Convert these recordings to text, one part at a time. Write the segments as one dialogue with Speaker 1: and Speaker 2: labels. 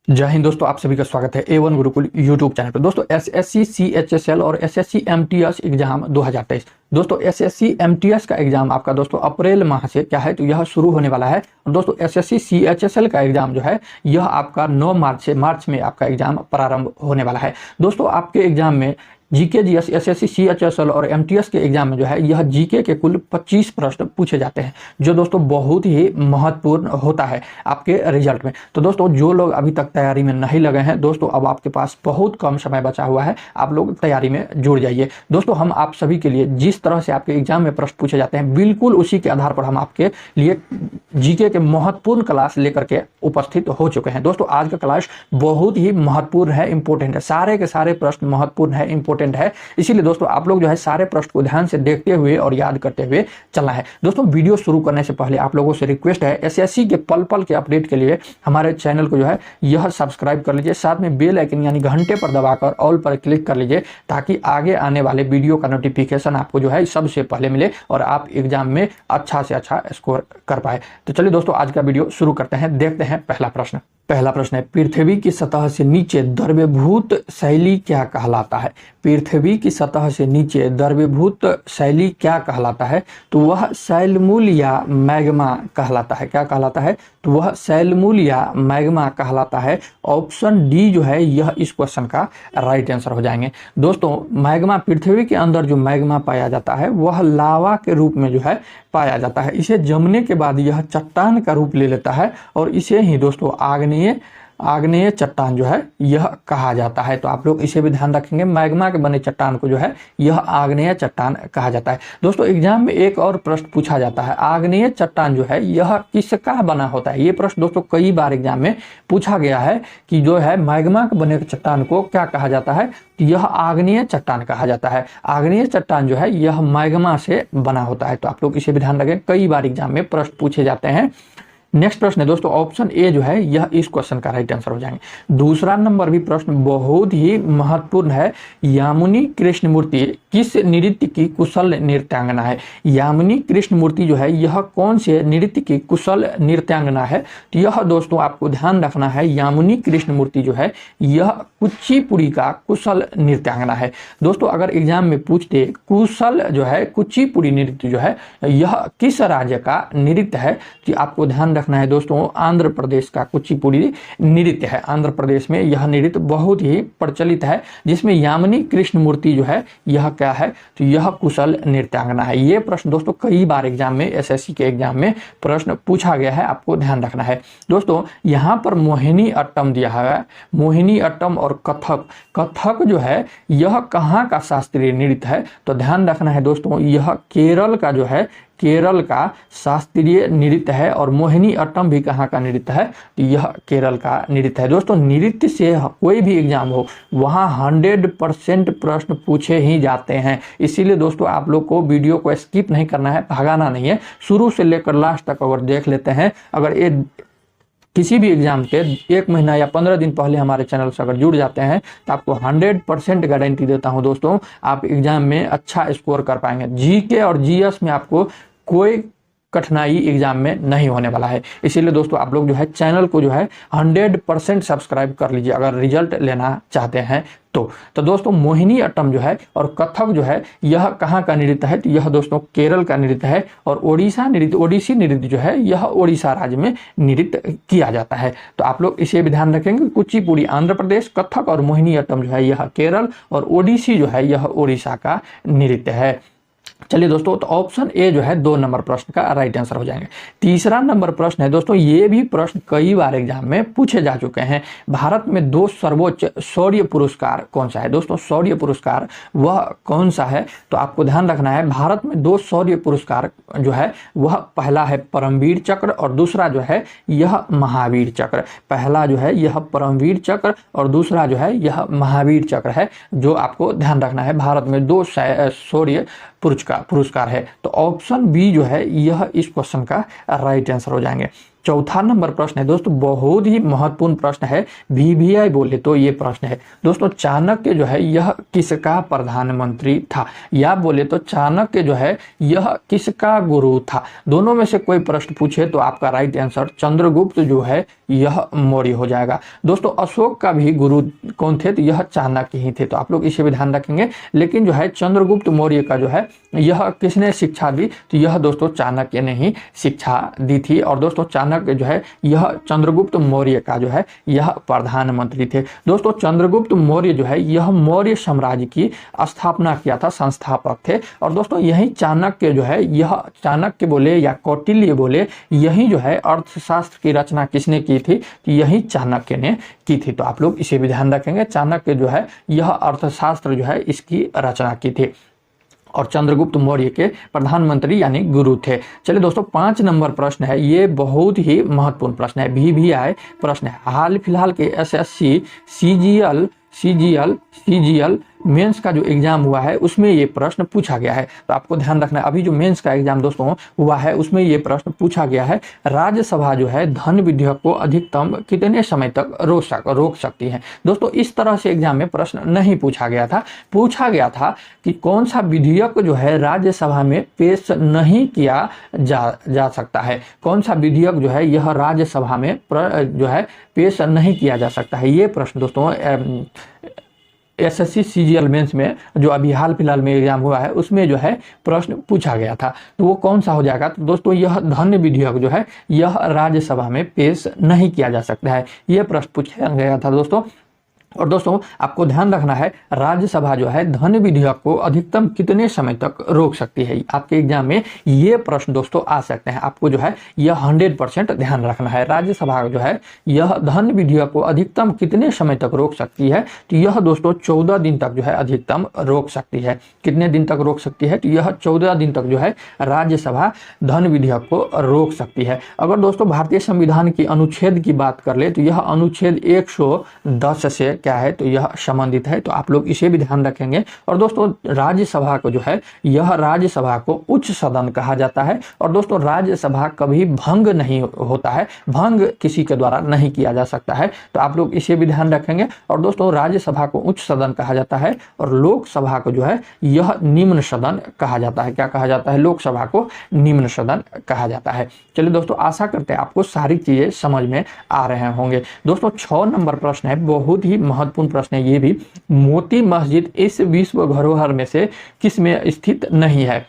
Speaker 1: जय हिंद दोस्तों, आप सभी का स्वागत है A1 गुरुकुल यूट्यूब चैनल पर। दोस्तों एसएससी CHSL और एसएससी MTS एग्जाम 2023। दोस्तों एसएससी MTS का एग्जाम आपका दोस्तों अप्रैल माह से क्या है तो यह शुरू होने वाला है। और दोस्तों एसएससी CHSL का एग्जाम जो है यह आपका 9 मार्च से मार्च में आपका एग्जाम प्रारंभ होने वाला है। दोस्तों आपके एग्जाम में जीके जीएस एसएससी CHSL और MTS के एग्जाम में जो है यह जीके के कुल 25 प्रश्न पूछे जाते हैं, जो दोस्तों बहुत ही महत्वपूर्ण होता है आपके रिजल्ट में। तो दोस्तों जो लोग अभी तक तैयारी में नहीं लगे हैं दोस्तों, अब आपके पास बहुत कम समय बचा हुआ है, आप लोग तैयारी में जुड़ जाइए। दोस्तों हम आप सभी के लिए जिस तरह से आपके एग्जाम में प्रश्न पूछे जाते हैं बिल्कुल उसी के आधार पर हम आपके लिए जीके के महत्वपूर्ण क्लास लेकर के उपस्थित हो चुके हैं। दोस्तों आज का क्लास बहुत ही महत्वपूर्ण है, इंपॉर्टेंट है, सारे के सारे प्रश्न महत्वपूर्ण है, इंपॉर्टेंट है। इसीलिए दोस्तों आप लोग जो है सारे प्रश्न को ध्यान से देखते हुए और याद करते हुए चलना है। दोस्तों वीडियो शुरू करने से पहले आप लोगों से रिक्वेस्ट है, एसएससी के पल पल के अपडेट के लिए हमारे चैनल को जो है यह सब्सक्राइब कर लीजिए, साथ में बेल आइकन यानी घंटे पर दबाकर ऑल पर क्लिक कर लीजिए, ताकि आगे आने वाले वीडियो का नोटिफिकेशन आपको जो है सबसे पहले मिले और आप एग्जाम में अच्छा से अच्छा स्कोर कर पाए। तो चलिए दोस्तों आज का वीडियो शुरू करते हैं। देखते हैं पहला प्रश्न। पहला प्रश्न है, पृथ्वी की सतह से नीचे द्रव्यभूत शैली क्या कहलाता है? पृथ्वी की सतह से नीचे द्रव्यभूत शैली क्या कहलाता है? तो वह शैलमूल या मैग्मा कहलाता है। क्या कहलाता है? तो वह शैलमूल या मैग्मा कहलाता है। ऑप्शन डी जो है यह इस क्वेश्चन का राइट आंसर हो जाएंगे। दोस्तों मैग्मा, पृथ्वी के अंदर जो मैग्मा पाया जाता है वह लावा के रूप में जो है पाया जाता है। इसे जमने के बाद यह चट्टान का रूप ले लेता है और इसे ही दोस्तों आग्नेय चट्टान जो है यह कहा जाता है। तो आप लोग इसे भी ध्यान रखेंगे, मैग्मा के बने चट्टान को जो है यह आग्नेय चट्टान कहा जाता है। दोस्तों एग्जाम में एक और प्रश्न पूछा जाता है, आग्नेय चट्टान जो है यह किसका बना होता है? ये प्रश्न दोस्तों कई बार एग्जाम में पूछा गया है कि जो है मैग्मा के बने चट्टान को क्या कहा जाता है? यह आग्नेय चट्टान कहा जाता है। आग्नेय चट्टान जो है यह मैग्मा से बना होता है। तो आप लोग इसे भी ध्यान रखें, कई बार एग्जाम में प्रश्न पूछे जाते हैं। नेक्स्ट प्रश्न है दोस्तों, ऑप्शन ए जो है यह इस क्वेश्चन का राइट आंसर हो जाएंगे। दूसरा नंबर भी प्रश्न बहुत ही महत्वपूर्ण है। यामुनी कृष्णमूर्ति किस नृत्य की कुशल नृत्यांगना है? यामुनी कृष्णमूर्ति जो है यह कौन से नृत्य की कुशल नृत्यांगना है? तो यह दोस्तों आपको ध्यान रखना है, यामुनी कृष्णमूर्ति जो है यह कुचिपुड़ी का कुशल नृत्यांगना है। दोस्तों अगर एग्जाम में पूछते कुशल जो है कुचिपुड़ी नृत्य जो है यह किस राज्य का नृत्य है, तो आपको ध्यान रखना है दोस्तों आंध्र प्रदेश का कुचिपुड़ी नृत्य है। आंध्र प्रदेश में यह नृत्य बहुत ही प्रचलित है, जिसमें यामिनी कृष्णमूर्ति जो है यह क्या है? तो यह कुशल नृत्यांगना है। ये प्रश्न दोस्तों कई बार एग्जाम में, एसएससी के एग्जाम में प्रश्न पूछा गया है, आपको ध्यान रखना है। दोस्तों यहाँ पर मोहिनी अट्टम दिया है, मोहिनी अट्टम और कथक। कथक जो है यह कहाँ का शास्त्रीय नृत्य है? तो ध्यान रखना है दोस्तों यह केरल का जो है, केरल का शास्त्रीय नृत्य है। और मोहिनी अट्टम भी कहाँ का नृत्य है? तो यह केरल का नृत्य है। दोस्तों नृत्य से कोई भी एग्जाम हो वहाँ 100% प्रश्न पूछे ही जाते हैं। इसीलिए दोस्तों आप लोग को वीडियो को स्किप नहीं करना है, भागाना नहीं है, शुरू से लेकर लास्ट तक अगर देख लेते हैं, अगर ये किसी भी एग्जाम के 1 महीना या 15 दिन पहले हमारे चैनल से अगर जुड़ जाते हैं तो आपको 100% गारंटी देता हूं दोस्तों आप एग्जाम में अच्छा स्कोर कर पाएंगे। जीके और जीएस में आपको कोई कठिनाई एग्जाम में नहीं होने वाला है। इसीलिए दोस्तों आप लोग जो है चैनल को जो है 100% सब्सक्राइब कर लीजिए अगर रिजल्ट लेना चाहते हैं तो दोस्तों मोहिनी अट्टम जो है और कथक जो है यह कहाँ का नृत्य है? तो यह दोस्तों केरल का नृत्य है। और ओडिसी नृत्य जो है यह ओडिशा राज्य में नृत्य किया जाता है। तो आप लोग इसे भी ध्यान रखेंगे, कुचिपुड़ी आंध्र प्रदेश, कथक और मोहिनी अट्टम जो है यह केरल और ओडिसी जो है यह ओडिशा का नृत्य है। चलिए दोस्तों, तो ऑप्शन ए जो है 2 नंबर प्रश्न का राइट आंसर हो जाएंगे। तीसरा नंबर प्रश्न है दोस्तों, ये भी प्रश्न कई बार एग्जाम में पूछे जा चुके हैं। भारत में 2 सर्वोच्च शौर्य पुरस्कार कौन सा है? दोस्तों शौर्य पुरस्कार वह कौन सा है? तो आपको ध्यान रखना है, भारत में 2 शौर्य पुरस्कार जो है वह पहला है परमवीर चक्र और दूसरा जो है यह महावीर चक्र। पहला जो है यह परमवीर चक्र और दूसरा जो है यह महावीर चक्र है, जो आपको ध्यान रखना है। भारत में 2 शौर्य पुरस्कार है। तो ऑप्शन बी जो है यह इस क्वेश्चन का राइट आंसर हो जाएंगे। चौथा नंबर प्रश्न है दोस्तों, बहुत ही महत्वपूर्ण प्रश्न है, वीवीआई बोले तो ये प्रश्न है दोस्तों, चाणक्य जो है यह किसका प्रधानमंत्री था, या बोले तो चाणक्य जो है यह किसका गुरु था। दोनों में से कोई प्रश्न पूछे तो आपका राइट आंसर चंद्रगुप्त जो है यह मौर्य हो जाएगा। दोस्तों अशोक का भी गुरु कौन थे, तो यह चाणक्य ही थे, तो आप लोग इसे भी ध्यान रखेंगे। लेकिन जो है चंद्रगुप्त मौर्य का जो है यह किसने शिक्षा दी, तो यह दोस्तों चाणक्य ने ही शिक्षा दी थी। और दोस्तों चाणक्य जो है यह चंद्रगुप्त मौर्य का जो है यह प्रधानमंत्री थे। दोस्तों चंद्रगुप्त मौर्य जो है यह मौर्य साम्राज्य की स्थापना किया था, संस्थापक थे। और दोस्तों यही चाणक्य जो है, यह चाणक्य बोले या कौटिल्य बोले, यही जो है अर्थशास्त्र की रचना किसने की थी, तो यही चाणक्य ने की थी। तो आप लोग इसे भी ध्यान रखेंगे, चाणक्य जो है यह अर्थशास्त्र जो है इसकी रचना की थी और चंद्रगुप्त मौर्य के प्रधानमंत्री यानी गुरु थे। चलिए दोस्तों 5 नंबर प्रश्न है, ये बहुत ही महत्वपूर्ण प्रश्न है, वीवीआई प्रश्न है। हाल फिलहाल के एसएससी सीजीएल मेंस का जो एग्जाम हुआ है उसमें ये प्रश्न पूछा गया है। तो आपको ध्यान रखना है, अभी जो मेंस का एग्जाम दोस्तों हुआ है उसमें ये प्रश्न पूछा गया है, राज्यसभा जो है धन विधेयक को अधिकतम कितने समय तक रोक सकती है। दोस्तों इस तरह से एग्जाम में प्रश्न नहीं पूछा गया था, पूछा गया था कि कौन सा विधेयक जो है राज्यसभा में पेश नहीं किया जा सकता है, कौन सा विधेयक जो है यह राज्यसभा में जो है पेश नहीं किया जा सकता है। ये प्रश्न दोस्तों एसएससी सीजीएल मेंस में जो अभी हाल फिलहाल में एग्जाम हुआ है उसमें जो है प्रश्न पूछा गया था, तो वो कौन सा हो जाएगा, तो दोस्तों यह धन विधेयक जो है यह राज्यसभा में पेश नहीं किया जा सकता है, यह प्रश्न पूछा गया था दोस्तों। और दोस्तों आपको ध्यान रखना है, राज्यसभा जो है धन विधेयक को अधिकतम कितने समय तक रोक सकती है। आपके एग्जाम में ये प्रश्न दोस्तों आ सकते हैं, आपको जो है यह 100% ध्यान रखना है। राज्यसभा जो है यह धन विधेयक को अधिकतम कितने समय तक रोक सकती है, तो यह दोस्तों 14 दिन तक जो है अधिकतम रोक सकती है। कितने दिन तक रोक सकती है, तो यह 14 दिन तक जो है राज्यसभा धन विधेयक को रोक सकती है। अगर दोस्तों भारतीय संविधान की अनुच्छेद की बात कर ले तो यह अनुच्छेद 110 से क्या है, तो यह संबंधित है, तो आप लोग इसे भी ध्यान रखेंगे। और दोस्तों राज्यसभा को जो है यह राज्यसभा को उच्च सदन कहा जाता है। और दोस्तों राज्यसभा कभी भंग नहीं होता है, भंग किसी के द्वारा नहीं किया जा सकता है, तो आप लोग इसे भी ध्यान रखेंगे। और दोस्तों राज्यसभा को उच्च सदन कहा जाता है और लोकसभा को जो है यह निम्न सदन कहा जाता है। क्या कहा जाता है, लोकसभा को निम्न सदन कहा जाता है। चलिए दोस्तों आशा करते हैं आपको सारी चीजें समझ में आ रहे होंगे। दोस्तों 6 नंबर प्रश्न है, बहुत ही महत्वपूर्ण प्रश्न है ये भी, मोती मस्जिद इस विश्व धरोहर में से किस में स्थित नहीं है।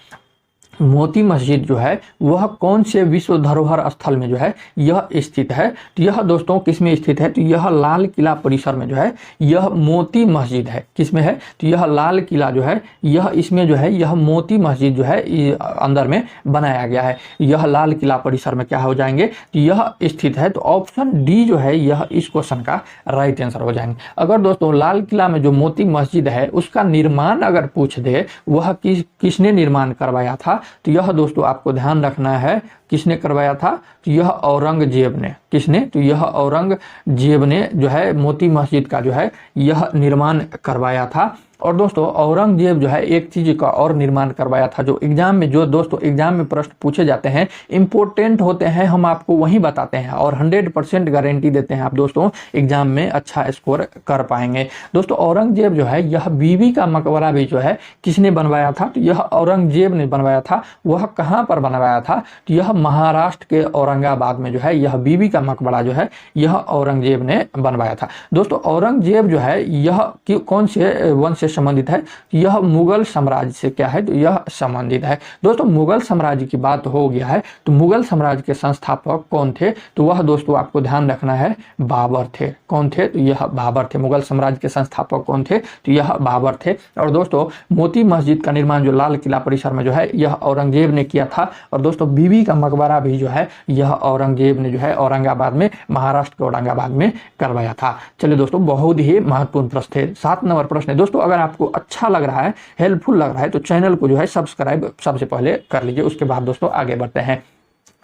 Speaker 1: मोती मस्जिद जो है वह कौन से विश्व धरोहर स्थल में जो है यह स्थित है, तो यह दोस्तों किस में स्थित है, तो यह लाल किला परिसर में जो है यह मोती मस्जिद है। किस में है, तो यह लाल किला जो है यह इसमें जो है यह मोती मस्जिद जो है अंदर में बनाया गया है। यह लाल किला परिसर में क्या हो जाएंगे, तो यह स्थित है। तो ऑप्शन डी जो है यह इस क्वेश्चन का राइट आंसर हो जाएंगे। अगर दोस्तों लाल किला में जो मोती मस्जिद है उसका निर्माण अगर पूछ दे वह किसने निर्माण करवाया था, तो यह दोस्तों आपको ध्यान रखना है किसने करवाया था, तो यह औरंगजेब ने। किसने, तो यह औरंगजेब ने जो है मोती मस्जिद का जो है यह निर्माण करवाया था। और दोस्तों औरंगजेब जो है एक चीज का और निर्माण करवाया था, जो एग्जाम में जो दोस्तों एग्जाम में प्रश्न पूछे जाते हैं इंपॉर्टेंट होते हैं, हम आपको वही बताते हैं और 100% गारंटी देते हैं आप दोस्तों एग्जाम में अच्छा स्कोर कर पाएंगे। दोस्तों औरंगजेब जो है यह बीबी का मकबरा भी जो है किसने बनवाया था, तो यह औरंगजेब ने बनवाया था। वह कहाँ पर बनवाया था, तो यह महाराष्ट्र के औरंगाबाद में जो है यह बीबी का मकबरा जो है यह औरंगजेब ने बनवाया था। दोस्तों औरंगजेब जो है यह कौन से वंश से संबंधित है, यह मुगल साम्राज्य से क्या है, तो यह संबंधित है। दोस्तों मुगल साम्राज्य की बात हो गया है, तो मुगल साम्राज्य के संस्थापक कौन थे, तो वह दोस्तों आपको ध्यान रखना है बाबर थे। कौन थे, तो यह बाबर थे। मुगल साम्राज्य के संस्थापक कौन थे, तो यह बाबर थे। और दोस्तों मोती मस्जिद का निर्माण जो लाल किला परिसर में जो है यह औरंगजेब ने किया था। और दोस्तों बीबी का मकबरा भी जो है यह औरंगजेब ने जो है औरंगाबाद में, महाराष्ट्र के औरंगाबाद में करवाया था। चलिए दोस्तों बहुत ही महत्वपूर्ण प्रश्न थे। 7 नंबर प्रश्न है दोस्तों, अगर आपको अच्छा लग रहा है, हेल्पफुल लग रहा है, तो चैनल को जो है सब्सक्राइब सबसे पहले कर लीजिए, उसके बाद दोस्तों आगे बढ़ते हैं।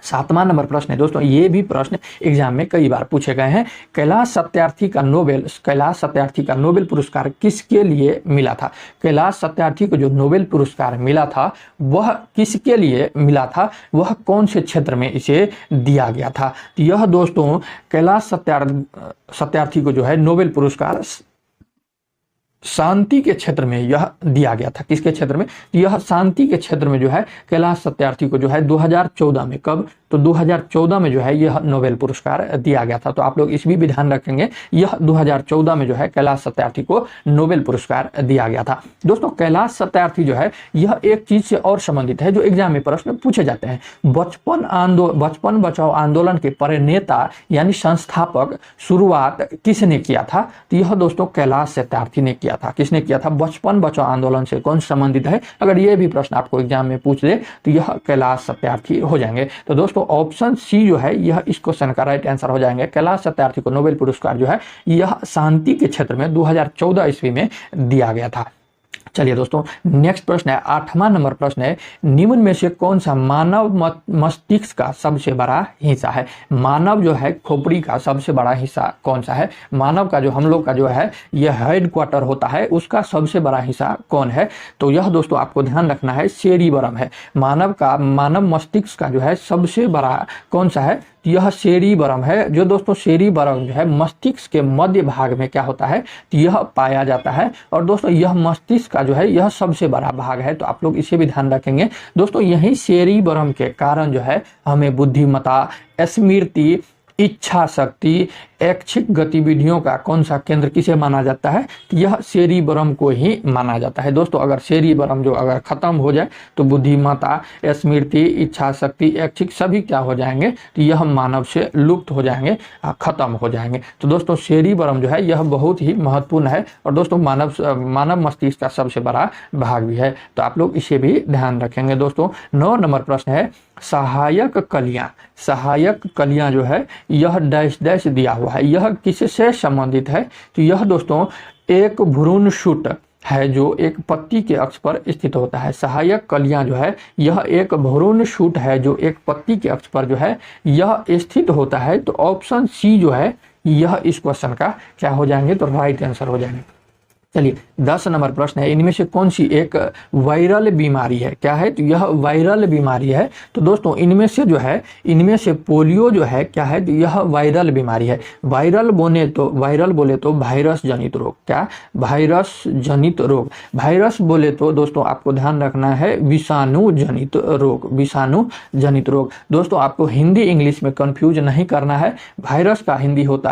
Speaker 1: 7वां नंबर प्रश्न है दोस्तों, ये भी प्रश्न एग्जाम में कई बार पूछे गए हैं। कैलाश सत्यार्थी का नोबेल पुरस्कार किसके लिए मिला था? कैलाश सत्यार्थी को जो नोबेल पुरस्कार मिला था वह किसके लिए मिला था, वह कौन से क्षेत्र में इसे दिया गया था? तो यह दोस्तों कैलाश सत्यार्थी को जो है नोबेल पुरस्कार शांति के क्षेत्र में यह दिया गया था। किसके क्षेत्र में? यह शांति के क्षेत्र में जो है कैलाश सत्यार्थी को जो है 2014 में, कब? तो 2014 में जो है यह नोबेल पुरस्कार दिया गया था। तो आप लोग इस भी ध्यान रखेंगे, यह 2014 में जो है कैलाश सत्यार्थी को नोबेल पुरस्कार दिया गया था। दोस्तों कैलाश सत्यार्थी जो है यह एक चीज से और संबंधित है जो एग्जाम में प्रश्न पूछे जाते हैं। बचपन बचाओ आंदोलन के प्रणेता यानी संस्थापक शुरुआत किसने किया था? तो यह दोस्तों कैलाश सत्यार्थी ने किया था। किसने किया था? बचपन बचाओ आंदोलन से कौन संबंधित है? अगर यह भी प्रश्न आपको एग्जाम में पूछ दे तो यह कैलाश सत्यार्थी हो जाएंगे। तो दोस्तों ऑप्शन सी जो है यह इस क्वेश्चन का राइट आंसर हो जाएंगे। कैलाश सत्यार्थी को नोबेल पुरस्कार जो है यह शांति के क्षेत्र में 2014 ईस्वी में दिया गया था। चलिए दोस्तों नेक्स्ट प्रश्न है, 8वां नंबर प्रश्न है, निम्न में से कौन सा मानव मस्तिष्क का सबसे बड़ा हिस्सा है? मानव जो है खोपड़ी का सबसे बड़ा हिस्सा कौन सा है? मानव का जो हम लोग का जो है यह हेड क्वार्टर होता है उसका सबसे बड़ा हिस्सा कौन है? तो यह दोस्तों आपको ध्यान रखना है सेरिबरम है। मानव मस्तिष्क का जो है सबसे बड़ा कौन सा है? यह सेरिबरम है। जो दोस्तों सेरिबरम जो है मस्तिष्क के मध्य भाग में क्या होता है? यह पाया जाता है। और दोस्तों यह मस्तिष्क का जो है यह सबसे बड़ा भाग है। तो आप लोग इसे भी ध्यान रखेंगे दोस्तों। यही सेरिबरम के कारण जो है हमें बुद्धिमत्ता, स्मृति, इच्छा शक्ति, ऐच्छिक गतिविधियों का कौन सा केंद्र किसे माना जाता है? यह सेरिबरम को ही माना जाता है। दोस्तों अगर सेरिबरम जो अगर खत्म हो जाए तो बुद्धिमत्ता, स्मृति, इच्छा शक्ति, ऐच्छिक सभी क्या हो जाएंगे? तो यह मानव से लुप्त हो जाएंगे, खत्म हो जाएंगे। तो दोस्तों सेरिबरम जो है यह बहुत ही महत्वपूर्ण है और दोस्तों मानव मस्तिष्क का सबसे बड़ा भाग भी है। तो आप लोग इसे भी ध्यान रखेंगे। दोस्तों 9 नंबर प्रश्न है, सहायक कलियां जो है यह डैश डैश दिया हुआ है, यह किससे संबंधित है? तो यह दोस्तों एक भ्रूण शूट है जो एक पत्ती के अक्ष पर स्थित होता है। सहायक कलियां जो है यह एक भ्रूण शूट है जो एक पत्ती के अक्ष पर जो है यह स्थित होता है। तो ऑप्शन सी जो है यह इस क्वेश्चन का क्या हो जाएंगे? तो राइट आंसर हो जाएंगे। चलिए 10 नंबर प्रश्न है, इनमें से कौन सी एक वायरल बीमारी है? क्या है? तो यह वायरल बीमारी है। तो दोस्तों इनमें से पोलियो जो है क्या है? तो यह वायरल बीमारी है। वायरल बोले तो वायरस जनित रोग। क्या? वायरस जनित रोग। वायरस बोले तो दोस्तों आपको ध्यान रखना है विषाणु जनित रोग। दोस्तों आपको हिंदी इंग्लिश में कंफ्यूज नहीं करना है। वायरस का हिंदी होता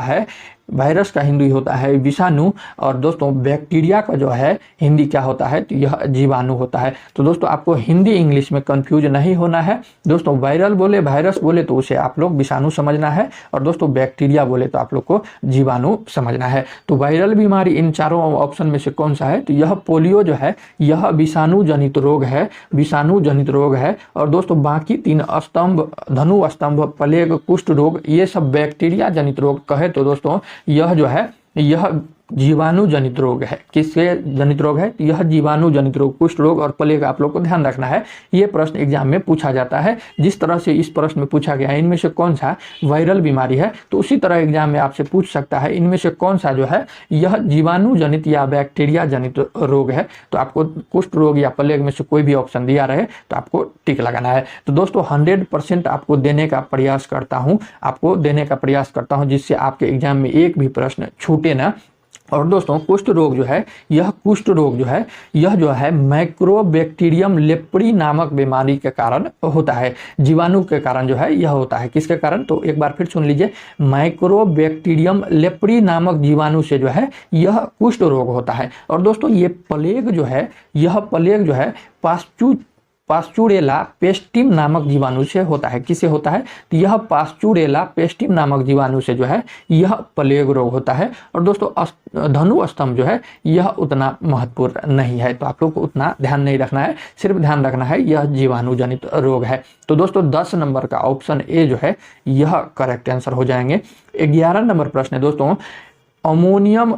Speaker 1: है विषाणु और दोस्तों बैक्टीरिया का जो है हिंदी क्या होता है? तो यह जीवाणु होता है। तो दोस्तों आपको हिंदी इंग्लिश में कंफ्यूज नहीं होना है। दोस्तों वायरस बोले तो उसे आप लोग विषाणु समझना है और दोस्तों बैक्टीरिया बोले तो आप लोग को जीवाणु समझना है। तो वायरल बीमारी इन चारों ऑप्शन में से कौन सा है? तो यह पोलियो जो है यह विषाणु जनित रोग है। और दोस्तों बाकी 3 स्तंभ, धनु स्तंभ, प्लेग, कुष्ठ रोग ये सब बैक्टीरिया जनित रोग कहे तो दोस्तों यह जो है यह जीवाणु जनित रोग है। किसके जनित रोग है? यह जीवाणु जनित रोग, कुष्ठ रोग और प्लेग आप लोग को ध्यान रखना है। ये प्रश्न एग्जाम में पूछा जाता है। जिस तरह से इस प्रश्न में पूछा गया है इनमें से कौन सा वायरल बीमारी है, तो उसी तरह एग्जाम में आपसे पूछ सकता है इनमें से कौन सा जो है यह जीवाणु जनित या बैक्टीरिया जनित रोग है। तो आपको कुष्ठ रोग या प्लेग में से कोई भी ऑप्शन दिया रहे तो आपको टिक लगाना है। तो दोस्तों 100% आपको देने का प्रयास करता हूँ जिससे आपके एग्जाम में एक भी प्रश्न छूटे ना। और दोस्तों कुष्ठ रोग जो है यह जो है माइक्रोबैक्टीरियम लेप्री नामक बीमारी के कारण होता है। जीवाणु के कारण जो है यह होता है। किसके कारण? तो एक बार फिर सुन लीजिए, माइक्रोबैक्टीरियम लेप्री नामक जीवाणु से जो है यह कुष्ठ रोग होता है। और दोस्तों ये प्लेग जो है पास्चुरेला पेस्टिम नामक जीवाणु से होता है। किसे होता है? तो यह पास्चुरेला पेस्टिम नामक जीवाणु से जो है यह प्लेग रोग होता है। और दोस्तों धनु स्तंभ जो है यह उतना महत्वपूर्ण नहीं है, तो आप लोग को उतना ध्यान नहीं रखना है, सिर्फ ध्यान रखना है यह जीवाणु जनित रोग है। तो दोस्तों 10 नंबर का ऑप्शन ए जो है यह करेक्ट आंसर हो जाएंगे। 11 नंबर प्रश्न है दोस्तों, अमोनियम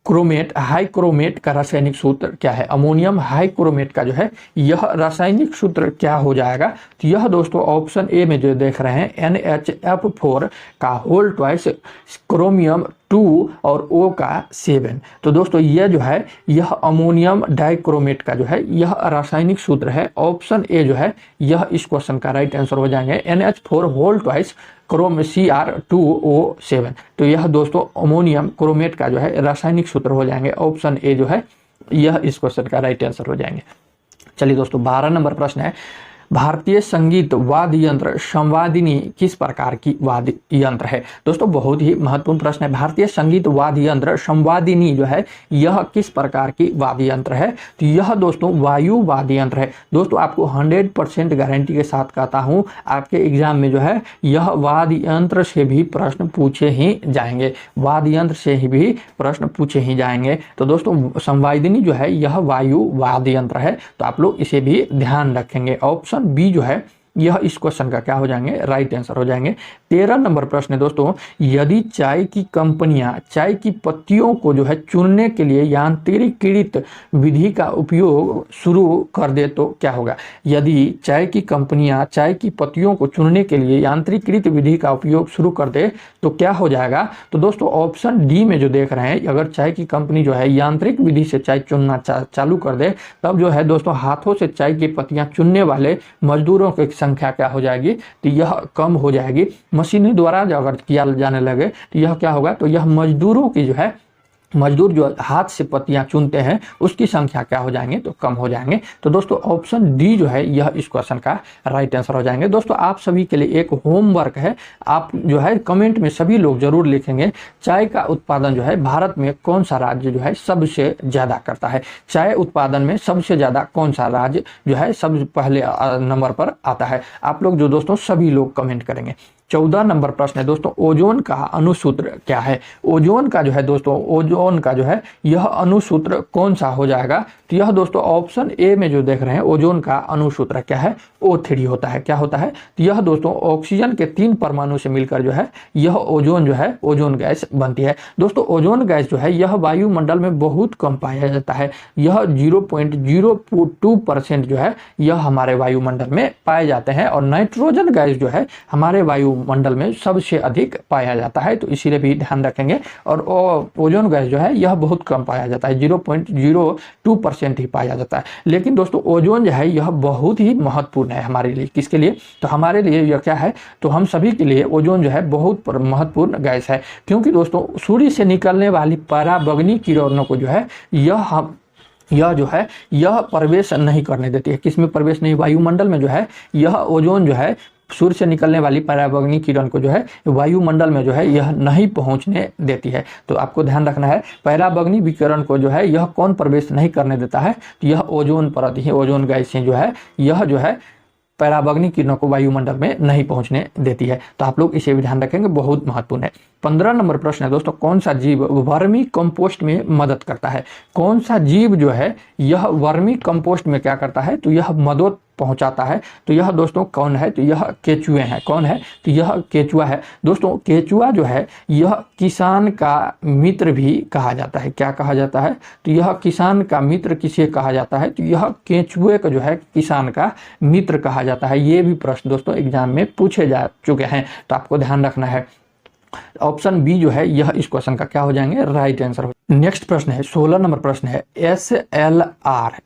Speaker 1: क्रोमेट हाइक्रोमेट का रासायनिक सूत्र क्या है? अमोनियम हाइक्रोमेट का जो है यह रासायनिक सूत्र क्या हो जाएगा? तो यह दोस्तों ऑप्शन ए में जो देख रहे हैं NHF4 का होल ट्वाइस क्रोमियम 2 और O का 7। तो दोस्तों यह जो है यह अमोनियम डाइक्रोमेट का जो है यह रासायनिक सूत्र है। ऑप्शन ए जो है यह इस क्वेश्चन का राइट आंसर हो जाएंगे NH4 whole twice Chrome Cr2O7। तो यह दोस्तों अमोनियम क्रोमेट का जो है रासायनिक सूत्र हो जाएंगे। ऑप्शन ए जो है यह इस क्वेश्चन का राइट आंसर हो जाएंगे। चलिए दोस्तों 12 नंबर प्रश्न है, भारतीय संगीत वाद्य यंत्र संवादिनी किस प्रकार की वाद्य यंत्र है? दोस्तों बहुत ही महत्वपूर्ण प्रश्न है। भारतीय संगीत वाद्य यंत्र संवादिनी जो है यह किस प्रकार की वाद्य यंत्र है? तो यह दोस्तों वायु वाद्य यंत्र है। दोस्तों आपको 100% गारंटी के साथ कहता हूं आपके एग्जाम में जो है यह वाद्य यंत्र से भी प्रश्न पूछे ही जाएंगे, वाद्य यंत्र से ही भी प्रश्न पूछे ही जाएंगे। तो दोस्तों संवादिनी जो है यह वायु वाद्य यंत्र है, तो आप लोग इसे भी ध्यान रखेंगे। ऑप्शन बी जो है यह इस क्वेश्चन का क्या हो जाएंगे? राइट आंसर हो जाएंगे। 13 नंबर प्रश्न है दोस्तों, यदि चाय की कंपनियां चाय की पत्तियों को जो है चुनने के लिए यांत्रिकीकृत विधि का उपयोग शुरू कर दे तो क्या होगा? यदि चाय की कंपनियां चाय की पत्तियों को चुनने के लिए यांत्रिकीकृत विधि का उपयोग शुरू कर दे तो क्या हो जाएगा? तो दोस्तों ऑप्शन डी में जो देख रहे हैं, अगर चाय की कंपनी जो है यांत्रिक विधि से चाय चुनना चालू कर दे तब जो है दोस्तों हाथों से चाय की पत्तियां चुनने वाले मजदूरों की संख्या क्या हो जाएगी? तो यह कम हो जाएगी। मशीनरी द्वारा अगर किया जाने लगे तो यह क्या होगा? तो यह मजदूरों की जो है मजदूर जो हाथ से पत्तियां चुनते हैं उसकी संख्या क्या हो जाएंगे? तो कम हो जाएंगे। तो दोस्तों ऑप्शन डी जो है यह इस क्वेश्चन का राइट आंसर हो जाएंगे। दोस्तों आप सभी के लिए एक होमवर्क है, आप जो है कमेंट में सभी लोग जरूर लिखेंगे चाय का उत्पादन जो है भारत में कौन सा राज्य जो है सबसे ज्यादा करता है? चाय उत्पादन में सबसे ज्यादा कौन सा राज्य जो है सबसे पहले नंबर पर आता है? आप लोग जो दोस्तों सभी लोग कमेंट करेंगे। 14 नंबर प्रश्न है दोस्तों, ओजोन का अणुसूत्र क्या है? ओजोन का जो है दोस्तों ओजोन का जो है यह अणुसूत्र कौन सा हो जाएगा? तो यह दोस्तों ऑप्शन ए में जो देख रहे हैं ओजोन का अणुसूत्र क्या है? O3 होता है। क्या होता है? तो यह दोस्तों ऑक्सीजन के 3 परमाणु से मिलकर जो है यह ओजोन जो है ओजोन गैस बनती है। दोस्तों ओजोन गैस जो है यह वायुमंडल में बहुत कम पाया जाता है। यह 0.02% जो है यह हमारे वायुमंडल में पाए जाते हैं और नाइट्रोजन गैस जो है हमारे वायुमंडल में सबसे अधिक पाया जाता है, तो इसीलिए भी ध्यान रखेंगे। और ओजोन गैस जो है यह बहुत कम पाया जाता है, 0.02% ही पाया जाता है। लेकिन दोस्तों ओजोन जो है यह बहुत ही महत्वपूर्ण है हमारे लिए। किसके लिए? तो हमारे लिए यह क्या है? तो हम सभी के लिए ओजोन जो है बहुत महत्वपूर्ण गैस है, क्योंकि दोस्तों सूर्य से निकलने वाली पराबैंगनी किरणों को जो है यह जो है यह प्रवेश नहीं करने देती है। किसमें प्रवेश नहीं? वायुमंडल में जो है यह ओजोन जो है सूर्य से निकलने वाली पराबैंगनी किरण को जो है वायुमंडल में जो है यह नहीं पहुंचने देती है। तो आपको ध्यान रखना है पराबैंगनी विकिरण को जो है यह कौन प्रवेश नहीं करने देता है? तो यह ओजोन परत ही, ओजोन गैस जो है यह जो है पराबैंगनी किरणों को वायुमंडल में नहीं पहुंचने देती है। तो आप लोग इसे भी ध्यान रखेंगे, बहुत महत्वपूर्ण है। 15 नंबर प्रश्न है दोस्तों, कौन सा जीव वर्मी कंपोस्ट में मदद करता है? कौन सा जीव जो है यह वर्मी कंपोस्ट में क्या करता है? तो यह मदद पहुंचाता है। तो यह दोस्तों कौन है? तो यह केचुए हैं। कौन है? तो यह केचुआ है। दोस्तों केचुआ जो है यह किसान का मित्र भी कहा जाता है। क्या कहा जाता है? तो यह किसान का मित्र किसे कहा जाता है? तो यह केचुए का जो है किसान का मित्र कहा जाता है। ये भी प्रश्न दोस्तों एग्जाम में पूछे जा चुके हैं, तो आपको ध्यान रखना है। ऑप्शन बी जो है यह इस क्वेश्चन का क्या हो जाएंगे? Right answer. नेक्स्ट प्रश्न है 16 नंबर प्रश्न है,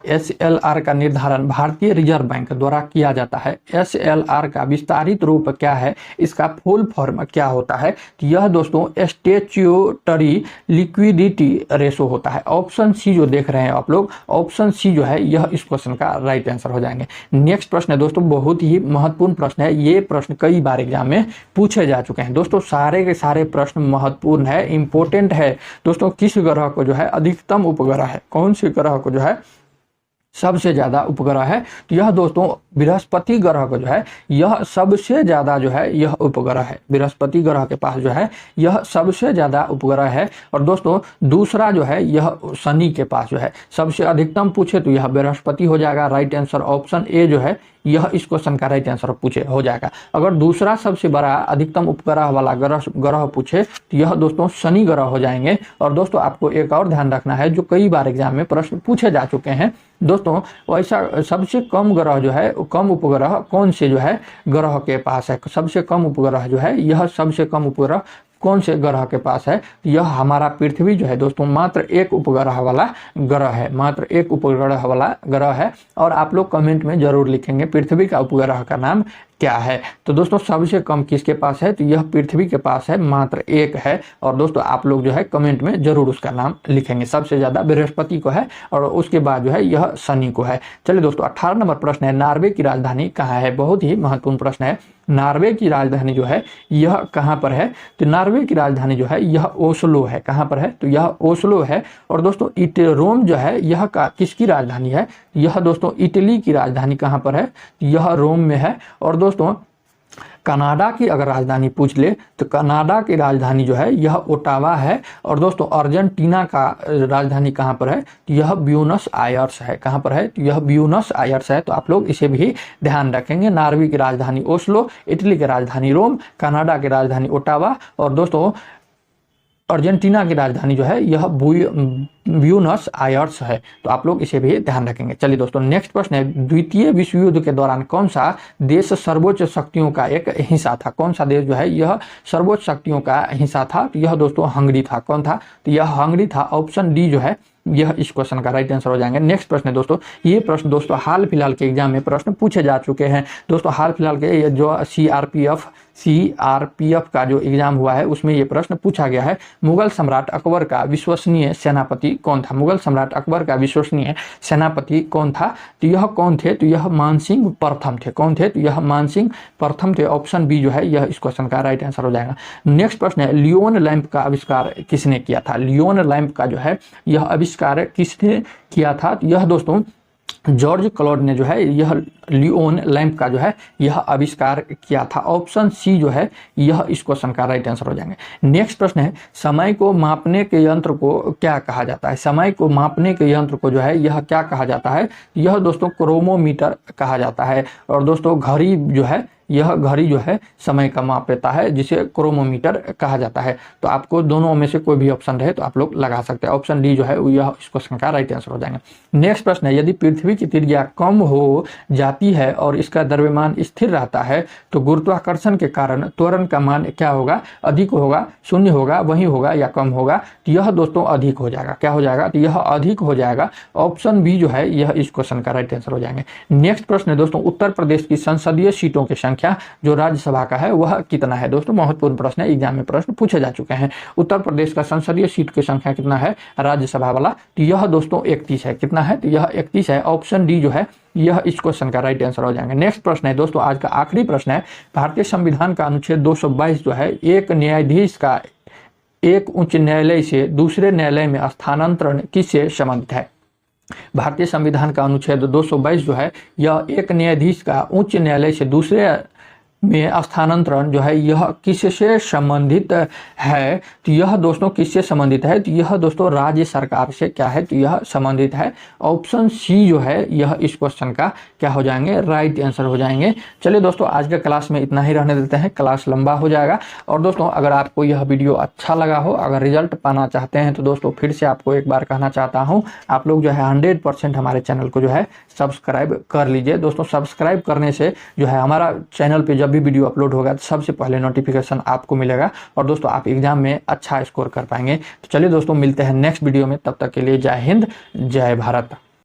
Speaker 1: SLR का निर्धारण भारतीय रिजर्व बैंक द्वारा किया जाता है। SLR का विस्तारित रूप क्या है? इसका फुल फॉर्म क्या होता है? तो यह दोस्तों स्टैट्यूटरी लिक्विडिटी रेशो होता है। ऑप्शन सी जो देख रहे हैं आप लोग, ऑप्शन सी जो है यह इस क्वेश्चन का राइट आंसर हो जाएंगे। नेक्स्ट प्रश्न है दोस्तों, बहुत ही महत्वपूर्ण प्रश्न है। ये प्रश्न कई बार एग्जाम में पूछे जा चुके हैं दोस्तों। सारे के सारे प्रश्न महत्वपूर्ण है, इंपॉर्टेंट है दोस्तों। किस ग्रह को जो है अधिकतम उपग्रह है? कौन से ग्रह को जो है सबसे ज्यादा उपग्रह है? तो यह दोस्तों बृहस्पति ग्रह को जो है यह सबसे ज़्यादा जो है यह उपग्रह है। बृहस्पति ग्रह के पास जो है यह सबसे ज़्यादा उपग्रह है। और दोस्तों दूसरा जो है यह शनि के पास जो है सबसे अधिकतम पूछे तो यह बृहस्पति हो जाएगा। राइट आंसर ऑप्शन ए जो है यह इस क्वेश्चन का राइट आंसर पूछे हो जाएगा। अगर दूसरा सबसे बड़ा अधिकतम उपग्रह वाला ग्रह पूछे तो यह दोस्तों शनि ग्रह हो जाएंगे। और दोस्तों आपको एक और ध्यान रखना है जो कई बार एग्जाम में प्रश्न पूछे जा चुके हैं दोस्तों, वैसा सबसे कम ग्रह जो है कम उपग्रह कौन से जो है ग्रह के पास है। सबसे कम उपग्रह जो है यह सबसे कम उपग्रह कौन से ग्रह के पास है, यह हमारा पृथ्वी जो है दोस्तों मात्र एक उपग्रह वाला ग्रह है, मात्र एक उपग्रह वाला ग्रह है। और आप लोग कमेंट में जरूर लिखेंगे पृथ्वी का उपग्रह का नाम क्या है। तो दोस्तों सबसे कम किसके पास है, तो यह पृथ्वी के पास है, मात्र एक है। और दोस्तों आप लोग जो है कमेंट में जरूर उसका नाम लिखेंगे। सबसे ज्यादा बृहस्पति को है और उसके बाद जो है यह शनि को है। चलिए दोस्तों 18 नंबर प्रश्न है, नॉर्वे की राजधानी कहाँ है। बहुत ही महत्वपूर्ण प्रश्न है। नॉर्वे की राजधानी जो है यह कहाँ पर है, तो नॉर्वे की राजधानी जो है यह ओस्लो है। कहाँ पर है, तो यह ओस्लो है। और दोस्तों रोम जो है यह किसकी राजधानी है, यह दोस्तों इटली की राजधानी कहाँ पर है, यह रोम में है। और दोस्तों कनाडा की अगर राजधानी पूछ ले तो कनाडा की राजधानी जो है यह ओटावा है। और दोस्तों अर्जेंटीना का राजधानी कहाँ पर है, तो यह ब्यूनस आयर्स है। कहाँ पर है, तो यह ब्यूनस आयर्स है। तो आप लोग इसे भी ध्यान रखेंगे। नॉर्वे की राजधानी ओस्लो, इटली की राजधानी रोम, कनाडा की राजधानी ओटावा और दोस्तों अर्जेंटीना की राजधानी जो है यह ब्यूनस आयर्स है। तो आप लोग इसे भी ध्यान रखेंगे। चलिए दोस्तों नेक्स्ट प्रश्न है, द्वितीय विश्व युद्ध के दौरान कौन सा देश सर्वोच्च शक्तियों का एक हिस्सा था। कौन सा देश जो है यह सर्वोच्च शक्तियों का हिस्सा था, तो यह दोस्तों हंगरी था। कौन था, तो यह हंगरी था। ऑप्शन डी जो है यह इस क्वेश्चन का राइट आंसर हो जाएंगे। नेक्स्ट प्रश्न है दोस्तों, ये प्रश्न दोस्तों हाल फिलहाल के एग्जाम में प्रश्न पूछे जा चुके हैं दोस्तों। हाल फिलहाल के जो सीआरपीएफ का जो एग्जाम हुआ है उसमें ये प्रश्न पूछा गया है, मुगल सम्राट अकबर का विश्वसनीय सेनापति कौन था। मुगल सम्राट अकबर का विश्वसनीय सेनापति कौन था, तो यह कौन थे, तो यह मानसिंह प्रथम थे। कौन थे, तो यह मानसिंह प्रथम थे। ऑप्शन बी जो है यह इस क्वेश्चन का राइट आंसर हो जाएगा। नेक्स्ट प्रश्न है, लियोन लैंप का आविष्कार किसने किया था। लियोन लैंप का जो है यह आविष्कार किसने किया था, तो यह दोस्तों जॉर्ज क्लॉड ने जो है यह लियोन लैंप का जो है यह आविष्कार किया था। ऑप्शन सी जो है यह इस क्वेश्चन का राइट आंसर हो जाएंगे। नेक्स्ट प्रश्न है, समय को मापने के यंत्र को क्या कहा जाता है। समय को मापने के यंत्र को जो है यह क्या कहा जाता है, यह दोस्तों क्रोमोमीटर कहा जाता है। और दोस्तों घड़ी जो है यह घड़ी जो है समय का माप लेता है जिसे क्रोमोमीटर कहा जाता है। तो आपको दोनों में से कोई भी ऑप्शन रहे तो आप लोग लगा सकते हैं। ऑप्शन डी जो है यह इस क्वेश्चन का राइट आंसर हो जाएंगे। नेक्स्ट प्रश्न है, यदि पृथ्वी की त्रिज्या कम हो जाती है और इसका द्रव्यमान स्थिर रहता है तो गुरुत्वाकर्षण के कारण त्वरण का मान क्या होगा, अधिक होगा, शून्य होगा, वही होगा या कम होगा। तो यह दोस्तों अधिक हो जाएगा। क्या हो जाएगा, तो यह अधिक हो जाएगा। ऑप्शन बी जो है यह इस क्वेश्चन का राइट आंसर हो जाएंगे। नेक्स्ट प्रश्न है दोस्तों, उत्तर प्रदेश की संसदीय सीटों की संख्या जो राज्यसभा का है वह कितना है। दोस्तों महत्वपूर्ण प्रश्न है, एग्जाम में प्रश्न पूछे जा चुके हैं। उत्तर प्रदेश का संसदीय सीट की संख्या कितना है राज्यसभा वाला, तो यह दोस्तों 31 है। कितना है, तो यह 31 है। ऑप्शन डी जो है यह इस क्वेश्चन का राइट आंसर हो जाएंगे। नेक्स्ट प्रश्न है दोस्तों, आज का आखिरी प्रश्न है, भारतीय संविधान का अनुच्छेद 222 जो है एक न्यायाधीश का एक उच्च न्यायालय से दूसरे न्यायालय में स्थानांतरण किससे संबंधित है। भारतीय संविधान का अनुच्छेद 222 जो है यह एक न्यायाधीश का उच्च न्यायालय से दूसरे में स्थानांतरण जो है यह किससे संबंधित है। तो यह दोस्तों किससे संबंधित है, तो यह दोस्तों राज्य सरकार से क्या है, तो यह संबंधित है। ऑप्शन सी जो है यह इस क्वेश्चन का क्या हो जाएंगे, राइट आंसर हो जाएंगे। चलिए दोस्तों आज के क्लास में इतना ही रहने देते हैं, क्लास लंबा हो जाएगा। और दोस्तों अगर आपको यह वीडियो अच्छा लगा हो, अगर रिजल्ट पाना चाहते हैं तो दोस्तों फिर से आपको एक बार कहना चाहता हूँ, आप लोग जो है 100% हमारे चैनल को जो है सब्सक्राइब कर लीजिए। दोस्तों सब्सक्राइब करने से जो है हमारा चैनल पे जब भी वीडियो अपलोड होगा तो सबसे पहले नोटिफिकेशन आपको मिलेगा और दोस्तों आप एग्जाम में अच्छा स्कोर कर पाएंगे। तो चलिए दोस्तों मिलते हैं नेक्स्ट वीडियो में, तब तक के लिए जय हिंद जय भारत।